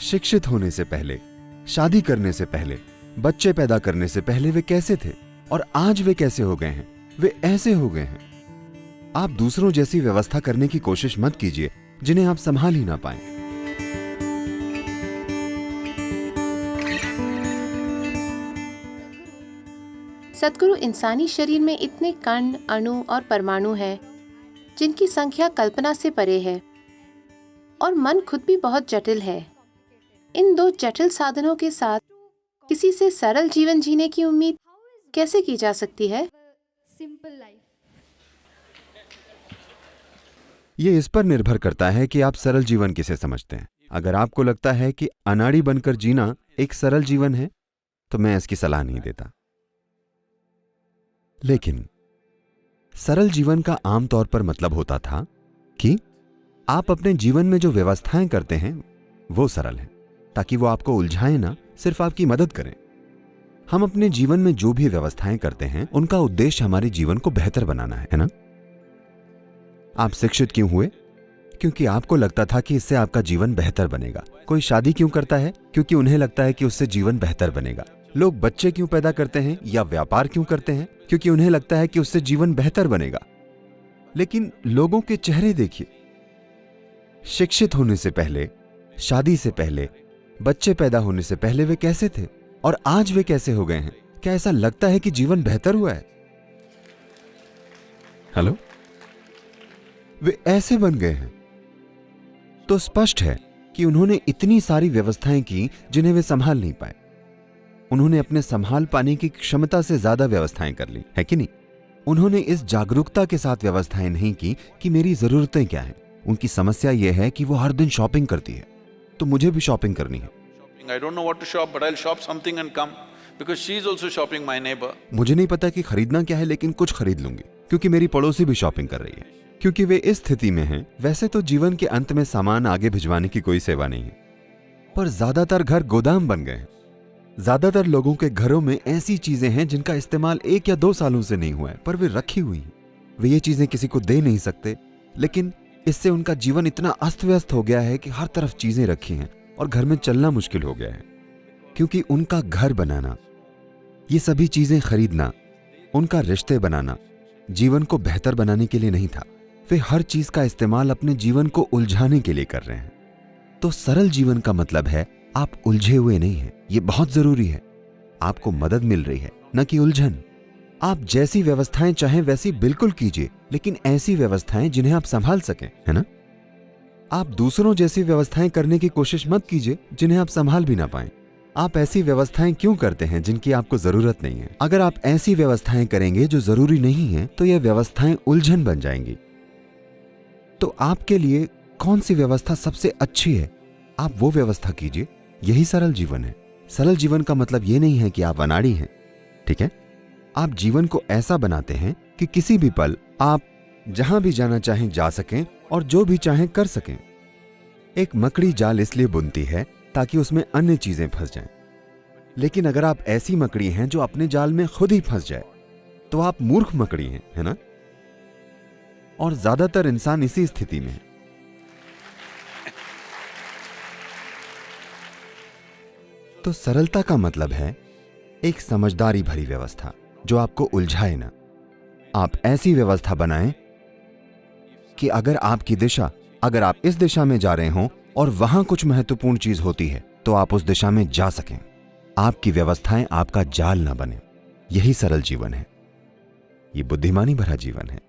शिक्षित होने से पहले, शादी करने से पहले, बच्चे पैदा करने से पहले वे कैसे थे और आज वे कैसे हो गए हैं? वे ऐसे हो गए हैं। आप दूसरों जैसी व्यवस्था करने की कोशिश मत कीजिए जिन्हें आप संभाल ही ना पाएं। सद्गुरु, इंसानी शरीर में इतने कण, अणु और परमाणु हैं जिनकी संख्या कल्पना से परे है और मन खुद भी बहुत जटिल है। इन दो जटिल साधनों के साथ किसी से सरल जीवन जीने की उम्मीद कैसे की जा सकती है? ये इस पर निर्भर करता है कि आप सरल जीवन किसे समझते हैं। अगर आपको लगता है कि अनाड़ी बनकर जीना एक सरल जीवन है तो मैं इसकी सलाह नहीं देता। लेकिन सरल जीवन का आमतौर पर मतलब होता था कि आप अपने जीवन में जो व्यवस्थाएं करते हैं वो सरल हैं, ताकि वो आपको उलझाएं ना, सिर्फ आपकी मदद करें। हम अपने जीवन में जो भी व्यवस्थाएं करते हैं उनका उद्देश्य हमारे जीवन को बेहतर बनाना है ना? आप शिक्षित क्यों हुए? क्योंकि आपको लगता था कि इससे आपका जीवन बेहतर बनेगा। कोई शादी क्यों करता है? क्योंकि उन्हें लगता है कि उससे जीवन बेहतर बनेगा। लोग बच्चे क्यों पैदा करते हैं या व्यापार क्यों करते हैं? क्योंकि उन्हें लगता है कि उससे जीवन बेहतर बनेगा। लेकिन लोगों के चेहरे देखिए। शिक्षित होने से पहले, शादी से पहले, बच्चे पैदा होने से पहले वे कैसे थे और आज वे कैसे हो गए हैं? क्या ऐसा लगता है कि जीवन बेहतर हुआ है? हेलो? वे ऐसे बन गए हैं तो स्पष्ट है कि उन्होंने इतनी सारी व्यवस्थाएं की जिन्हें वे संभाल नहीं पाए। उन्होंने अपने संभाल पाने की क्षमता से ज्यादा व्यवस्थाएं कर ली, है कि नहीं? उन्होंने इस जागरूकता के साथ व्यवस्थाएं नहीं की कि मेरी जरूरतें क्या हैं। उनकी समस्या यह है कि वो हर दिन शॉपिंग करती है, तो मुझे भी शॉपिंग करनी है। I don't know what to shop, but I'll shop something and come because she is also shopping, my neighbor. मुझे नहीं पता कि खरीदना क्या है, लेकिन कुछ खरीद लूंगी क्योंकि मेरी पड़ोसी भी शॉपिंग कर रही है। क्योंकि वे इस स्थिति में हैं। वैसे तो जीवन के अंत में सामान आगे भिजवाने की कोई सेवा नहीं है, पर ज्यादातर घर गोदाम बन गए हैं। ज्यादातर लोगों के घरों में ऐसी चीजें हैं जिनका इस्तेमाल 1 या 2 सालों से नहीं हुआ है, पर वे रखी हुई हैं। वे ये चीजें किसी को दे नहीं सकते, लेकिन इससे उनका जीवन इतना अस्त व्यस्त हो गया है कि हर तरफ चीजें रखी हैं और घर में चलना मुश्किल हो गया है। क्योंकि उनका घर बनाना, ये सभी चीजें खरीदना, उनका रिश्ते बनाना जीवन को बेहतर बनाने के लिए नहीं था। वे हर चीज का इस्तेमाल अपने जीवन को उलझाने के लिए कर रहे हैं। तो सरल जीवन का मतलब है आप उलझे हुए नहीं हैं। ये बहुत जरूरी है। आपको मदद मिल रही है, न कि उलझन। आप जैसी व्यवस्थाएं चाहें वैसी बिल्कुल कीजिए, लेकिन ऐसी व्यवस्थाएं जिन्हें आप संभाल सकें, है ना? आप दूसरों जैसी व्यवस्थाएं करने की कोशिश मत कीजिए जिन्हें आप संभाल भी ना पाएं। आप ऐसी व्यवस्थाएं क्यों करते हैं जिनकी आपको जरूरत नहीं है? अगर आप ऐसी व्यवस्थाएं करेंगे जो जरूरी नहीं है तो यह व्यवस्थाएं उलझन बन जाएंगी। तो आपके लिए कौन सी व्यवस्था सबसे अच्छी है, आप वो व्यवस्था कीजिए। यही सरल जीवन है। सरल जीवन का मतलब ये नहीं है कि आप अनाड़ी हैं, ठीक है? आप जीवन को ऐसा बनाते हैं कि किसी भी पल आप जहां भी जाना चाहें जा सकें और जो भी चाहें कर सकें। एक मकड़ी जाल इसलिए बुनती है ताकि उसमें अन्य चीजें फंस जाएं। लेकिन अगर आप ऐसी मकड़ी हैं जो अपने जाल में खुद ही फंस जाए तो आप मूर्ख मकड़ी हैं, है ना? और ज्यादातर इंसान इसी स्थिति में है। तो सरलता का मतलब है एक समझदारी भरी व्यवस्था जो आपको उलझाए ना। आप ऐसी व्यवस्था बनाएं कि अगर आप इस दिशा में जा रहे हों और वहां कुछ महत्वपूर्ण चीज होती है तो आप उस दिशा में जा सकें। आपकी व्यवस्थाएं आपका जाल ना बने। यही सरल जीवन है। ये बुद्धिमानी भरा जीवन है।